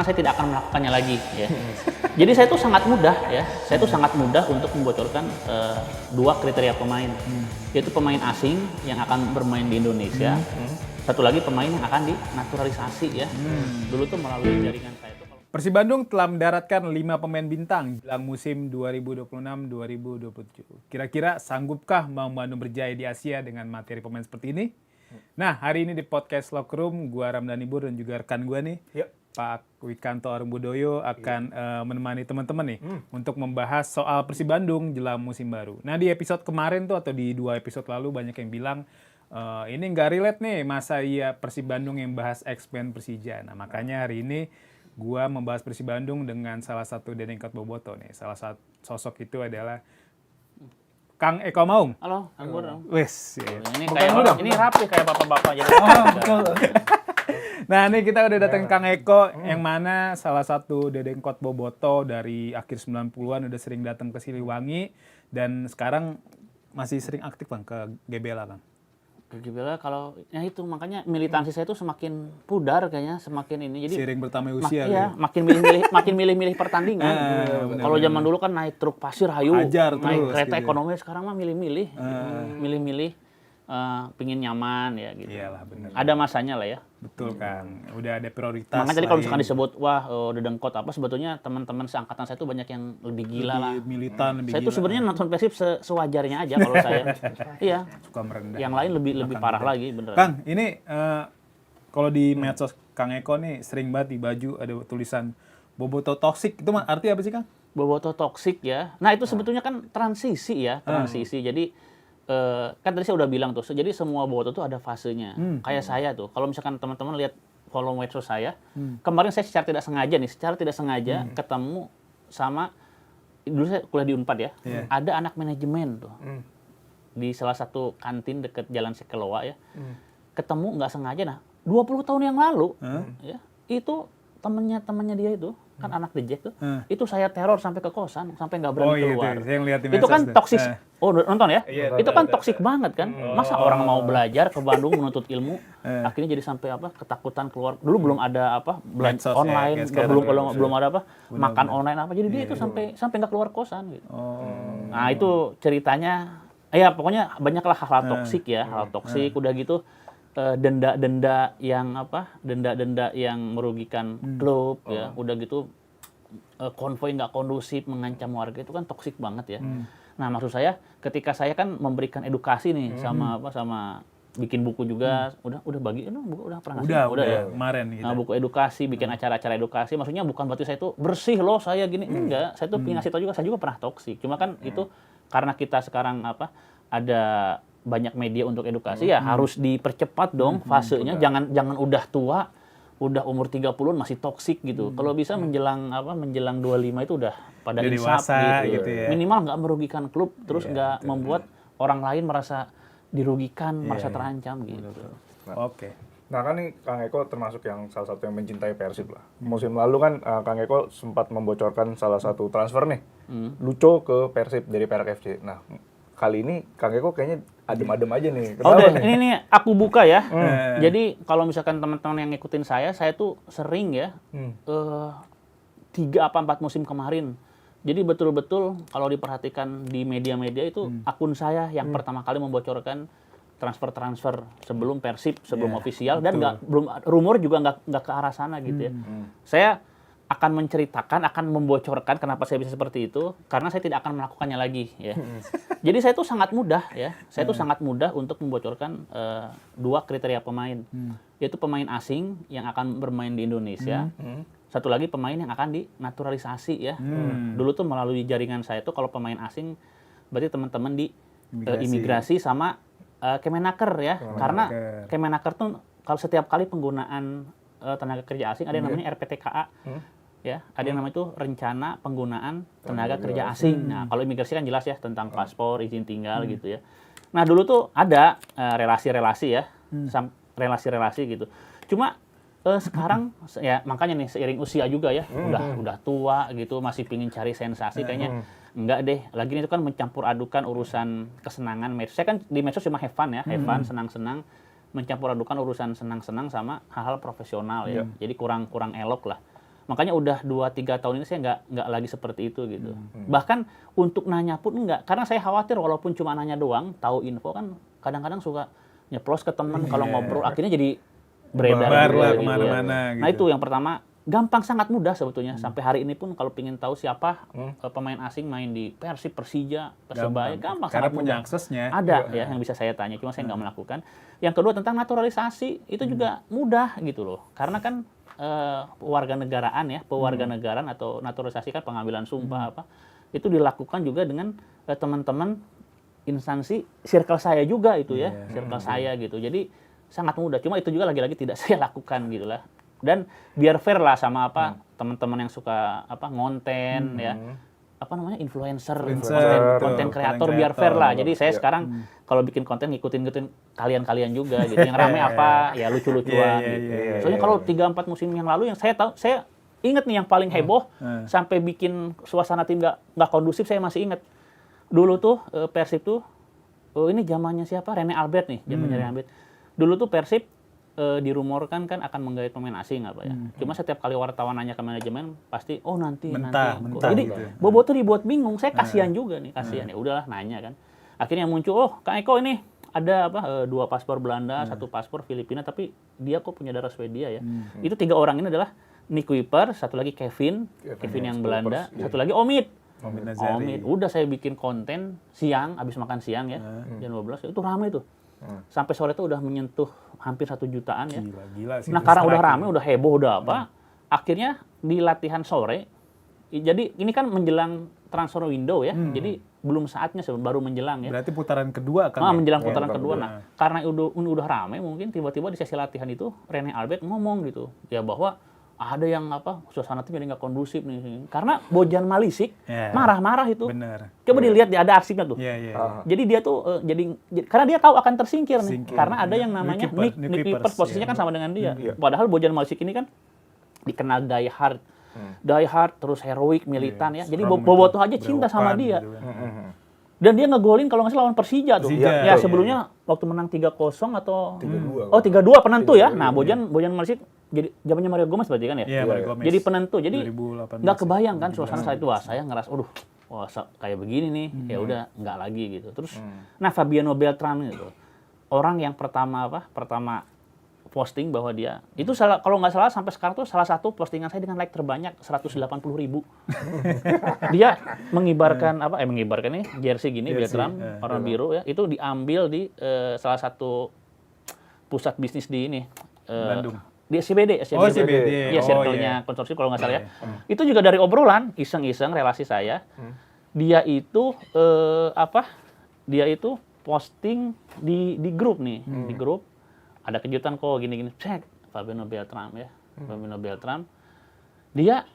karena saya tidak akan melakukannya lagi ya. Jadi saya tuh sangat mudah ya, saya tuh sangat mudah untuk membocorkan dua kriteria pemain, yaitu pemain asing yang akan bermain di Indonesia, satu lagi pemain yang akan dinaturalisasi ya. Dulu tuh melalui jaringan saya tuh. Persib Bandung telah mendaratkan 5 pemain bintang jelang musim 2026-2027. Kira-kira sanggupkah Maung Bandung berjaya di Asia dengan materi pemain seperti ini? Nah, hari ini di podcast Locker Room, gua Ramdhani Bur dan juga rekan gua nih, Pak Wikanto Arumbodoyo akan menemani teman-teman nih untuk membahas soal Persib Bandung jelang musim baru. Nah, di episode kemarin tuh atau di 2 episode lalu banyak yang bilang ini nggak relate nih, masa iya Persib Bandung yang bahas expand Persija. Nah, makanya hari ini gua membahas Persib Bandung dengan salah satu Dedengkot Boboto nih. Salah satu sosok itu adalah Kang Eko Maung. Halo, Kang Bur. Wes, Ini kayak orang, ini rapi kayak bapak-bapak jadi. betul. Nah, ini kita udah datang Kang Eko yang mana salah satu Dedengkot Boboto dari akhir 90-an udah sering datang ke Siliwangi dan sekarang masih sering aktif Bang ke GBLA Bang. Gila kalau ya itu makanya militansi saya itu semakin pudar kayaknya, semakin ini jadi sering bertambah usia iya, makin milih-milih pertandingan. Kalau zaman dulu kan naik truk pasir hayu, Hajar naik terus, kereta gitu. ekonomi, sekarang mah milih-milih pingin nyaman ya gitu. Iyalah benar. Ada masanya lah ya. Betul Kang, udah ada prioritas. Makanya tadi kalau misalkan lain. disebut wah Dedengkot apa, sebetulnya teman-teman seangkatan saya itu banyak yang lebih gila lah. Lebih militan, lebih Saya tuh gila. sebenarnya nonton Persib sewajarnya aja kalau saya. Iya. Suka merendah. Yang lain lebih parah lagi beneran. Kang, ini kalau di medsos Kang Eko nih sering banget di baju ada tulisan Boboto toxic. Itu artinya apa sih Kang? Boboto toksik ya. Nah itu sebetulnya kan transisi ya, transisi. Jadi kan tadi saya udah bilang tuh, jadi semua boboto tuh ada fasenya. Kayak saya tuh, kalau misalkan teman-teman lihat follow medsos saya, kemarin saya secara tidak sengaja ketemu sama, dulu saya kuliah di Unpad ya, ada anak manajemen tuh. Di salah satu kantin dekat Jalan Sekeloa ya, ketemu nggak sengaja, nah 20 tahun yang lalu, ya, itu temennya dia itu, kan anak The Jack tuh, itu saya teror sampai ke kosan, sampai nggak berani keluar. Itu, saya ngeliat di Itu medsos kan tuh. toksik. Oh, nonton ya? Itu kan toksik banget kan? Masa orang mau belajar ke Bandung menuntut ilmu, akhirnya jadi sampai apa? Ketakutan keluar. Dulu belum ada apa? Medsos, Online, ya, belum ada apa? Makan online apa. Jadi dia itu sampai nggak keluar kosan gitu. Nah, itu ceritanya ya pokoknya banyaklah hal-hal toksik ya, hal toksik udah gitu denda-denda yang merugikan klub ya, udah gitu konvoy nggak kondusif, mengancam warga, itu kan toksik banget ya. Nah, maksud saya ketika saya kan memberikan edukasi nih sama bikin buku juga, udah bagi buku udah pernah ngasih? Udah ya. kemarin gitu. Nah, buku edukasi, bikin acara-acara edukasi, maksudnya bukan berarti saya itu bersih loh saya gini, enggak. Saya tuh pengen ngasih tahu juga, saya juga pernah toksik. Cuma kan itu karena kita sekarang ada banyak media untuk edukasi ya harus dipercepat dong fasenya. Jangan udah tua, udah umur 30-an masih toksik gitu. Kalau bisa menjelang 25 itu udah pada Udah insaf dewasa gitu. gitu ya. Minimal nggak merugikan klub, terus nggak membuat orang lain merasa dirugikan, merasa terancam gitu. Oke. Nah kan nih Kang Eko termasuk yang salah satu yang mencintai Persib lah. Musim lalu kan Kang Eko sempat membocorkan salah satu transfer nih, Lucho ke Persib dari Perak FC. Nah kali ini Kang Eko kayaknya adem-adem aja nih. Oke, ini nih aku buka ya. Jadi kalau misalkan teman-teman yang ngikutin saya tuh sering ya 3 apa 4 musim kemarin. Jadi betul-betul kalau diperhatikan di media-media itu akun saya yang pertama kali membocorkan transfer sebelum Persib, sebelum ofisial, dan belum rumor juga nggak ke arah sana gitu ya. Saya akan menceritakan, akan membocorkan kenapa saya bisa seperti itu, karena saya tidak akan melakukannya lagi ya. Jadi saya tuh sangat mudah ya, sangat mudah untuk membocorkan 2 kriteria pemain, yaitu pemain asing yang akan bermain di Indonesia, satu lagi pemain yang akan dinaturalisasi ya. Dulu tuh melalui jaringan saya tuh kalau pemain asing berarti teman-teman di imigrasi sama Kemenaker ya, karena Kemenaker tuh kalau setiap kali penggunaan tenaga kerja asing ada yang namanya RPTKA, ya, ada yang namanya itu rencana penggunaan tenaga kerja asing. Nah, kalau imigrasi kan jelas ya tentang paspor, izin tinggal gitu ya. Nah, dulu tuh ada relasi-relasi ya, relasi-relasi gitu. Cuma sekarang ya makanya nih seiring usia juga ya, udah tua gitu, masih pingin cari sensasi kayaknya. Enggak deh, lagi itu kan mencampur adukan urusan kesenangan medsos. Saya kan di medsos cuma have fun ya, have fun, senang-senang, mencampur adukan urusan senang-senang sama hal-hal profesional ya. Jadi kurang elok lah. Makanya udah 2-3 tahun ini saya nggak lagi seperti itu gitu. Bahkan untuk nanya pun enggak, karena saya khawatir walaupun cuma nanya doang, tahu info kan kadang-kadang suka nyeplos ke teman kalau ngobrol akhirnya jadi beredar lah gitu, kemana-mana ya. gitu. Nah itu yang pertama, gampang, sangat mudah sebetulnya. Sampai hari ini pun kalau pengen tahu siapa pemain asing main di Persib, Persija, Persebaya, gampang, karena sangat punya mudah. aksesnya. Ada ya yang bisa saya tanya, cuma saya nggak melakukan. Yang kedua tentang naturalisasi, itu juga mudah gitu loh. Karena kan pewarganegaraan ya, pewarganegaraan atau naturalisasi kan pengambilan sumpah apa, itu dilakukan juga dengan teman-teman instansi circle saya juga itu ya, circle saya gitu. Jadi sangat mudah. Cuma itu juga lagi-lagi tidak saya lakukan gitu lah. Dan biar fair lah sama apa teman-teman yang suka apa ngonten ya, apa namanya influencer konten kreator, biar fair lah. Jadi saya sekarang kalau bikin konten ngikutin kalian-kalian juga gitu. Yang rame apa ya lucu-lucuan gitu. Soalnya kalau 3-4 musim yang lalu yang saya tahu, saya ingat nih yang paling heboh sampai bikin suasana tim nggak kondusif, saya masih ingat. Dulu tuh Persib tuh ini zamannya siapa? Rene Albert nih, zamannya Rene Albert. Dulu tuh Persib dirumorkan kan akan menggait pemain asing apa ya. Cuma setiap kali wartawan nanya ke manajemen pasti nanti. Jadi gitu. Bobo tuh dibuat bingung. Saya kasihan juga nih, kasihan ya udahlah nanya kan. Akhirnya muncul Kang Eko ini ada apa 2 paspor Belanda, 1 paspor Filipina, tapi dia kok punya darah Swedia ya. Itu 3 orang ini adalah Nick Kuiper, satu lagi Kevin yang Belanda, satu lagi Omid. Udah saya bikin konten siang, habis makan siang ya, jam 12 itu ramai tuh. Sampai sore itu udah menyentuh hampir 1 jutaan ya. Gila sih. Nah karena udah rame, udah heboh, udah apa, akhirnya di latihan sore, jadi ini kan menjelang transfer window ya, jadi belum saatnya, baru menjelang ya. Berarti putaran kedua kan? Menjelang putaran kedua. Nah karena udah rame, mungkin tiba-tiba di sesi latihan itu Rene Albert ngomong gitu, ya bahwa ada yang apa suasana tim jadi nggak kondusif nih karena Bojan Malisik marah-marah itu. Bener. Coba dilihat ada arsipnya tuh. Jadi dia tuh karena dia tahu akan tersingkir nih karena ada yang namanya Nick Kuipers, posisinya kan sama dengan dia. Padahal Bojan Malisik ini kan dikenal die hard terus heroik militan ya. Jadi Bobotoh aja cinta sama dia. Gitu kan. Dan dia ngegolin kalau nggak salah lawan Persija tuh. Ya sebelumnya waktu menang 3-0 atau 3-2. Oh 3-2 penentu ya. Nah Bojan Malisik jadi zamannya Mario Gomez berarti kan ya? Iya, Mario Gomez. Jadi penentu. Jadi 2018. nggak kebayang kan suasana saat itu. Wah, saya ngerasa, kayak begini nih. Ya udah nggak lagi gitu. Terus, nah Fabiano Beltran itu orang yang pertama posting bahwa dia itu kalau nggak salah sampai sekarang tuh salah satu postingan saya dengan like terbanyak 180.000. Dia mengibarkan mengibarkan nih jersey gini Beltran warna biru ya. Itu diambil di salah satu pusat bisnis di ini. Bandung. Di CBD. Iya, circle-nya konsorsium kalau nggak salah ya. Itu juga dari obrolan, iseng-iseng relasi saya. Dia itu Dia itu posting di grup nih, di grup ada kejutan kok gini-gini. Cek Fabiano Beltran ya. Fabiano Beltran. Dia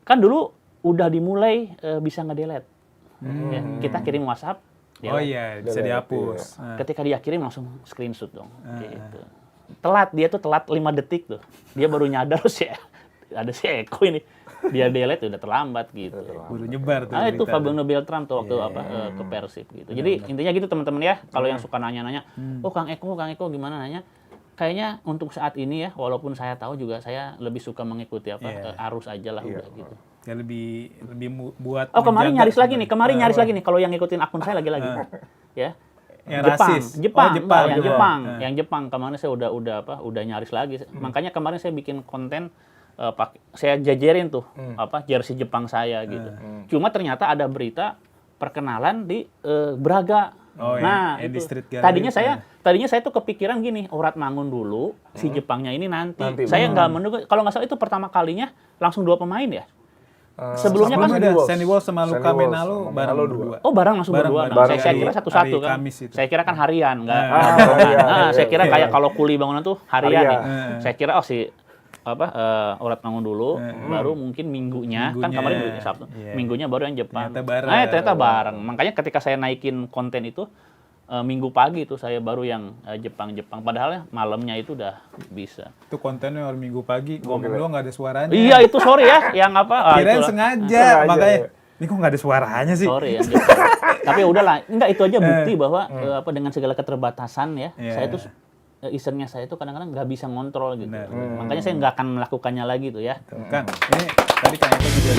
kan dulu udah dimulai bisa nge-delete. Ya, kita kirim WhatsApp. Bisa dihapus. Ketika dia kirim langsung screenshot dong. Gitu. Dia tuh telat 5 detik tuh. Dia baru nyadar sih ada si Eko ini. Dia delete udah terlambat gitu. Baru nyebar tuh. Itu Fabiano Beltran tuh waktu ke Persib gitu. Jadi intinya gitu teman-teman ya, kalau yang suka nanya-nanya, Kang Eko gimana nanya? Kayaknya untuk saat ini ya, walaupun saya tahu juga saya lebih suka mengikuti arus aja lah udah gitu. Ya lebih buat kemarin nyaris lagi nih kalau yang ngikutin akun saya lagi-lagi. Ya. Yang Jepang kemarin saya udah nyaris lagi. Makanya kemarin saya bikin konten saya jajarin tuh jersey Jepang saya gitu. Cuma ternyata ada berita perkenalan di Braga. Itu. Tadinya saya tuh kepikiran gini, Mangun dulu, si Jepangnya ini nanti. Saya nggak menunggu. Kalau nggak salah itu pertama kalinya langsung 2 pemain ya. Sebelumnya kan ada Sandy Walsh sama Luka Menalo bareng berdua. Bareng langsung berdua. Saya kira satu-satu kan. Saya kira kan harian, enggak. Saya kira kayak kalau kuli bangunan tuh harian nih. Saya kira Mangun dulu, baru mungkin minggunya kan kemarin Sabtu. Minggunya baru yang Jepang. Ternyata bareng. Makanya ketika saya naikin konten itu Minggu pagi itu saya baru yang Jepang. Padahal malamnya itu udah bisa. Itu kontennya hari Minggu pagi, ngomong doang nggak ada suaranya. Iya itu sorry ya, yang apa? Kirain sengaja, makanya ini kok nggak ada suaranya sih. Sorry yang Jepang. Tapi udahlah, enggak itu aja bukti bahwa dengan segala keterbatasan ya, saya tuh isengnya saya itu kadang-kadang nggak bisa ngontrol gitu. Benar. Makanya saya nggak akan melakukannya lagi tuh ya. Kang, ini tadi Kang Eko juga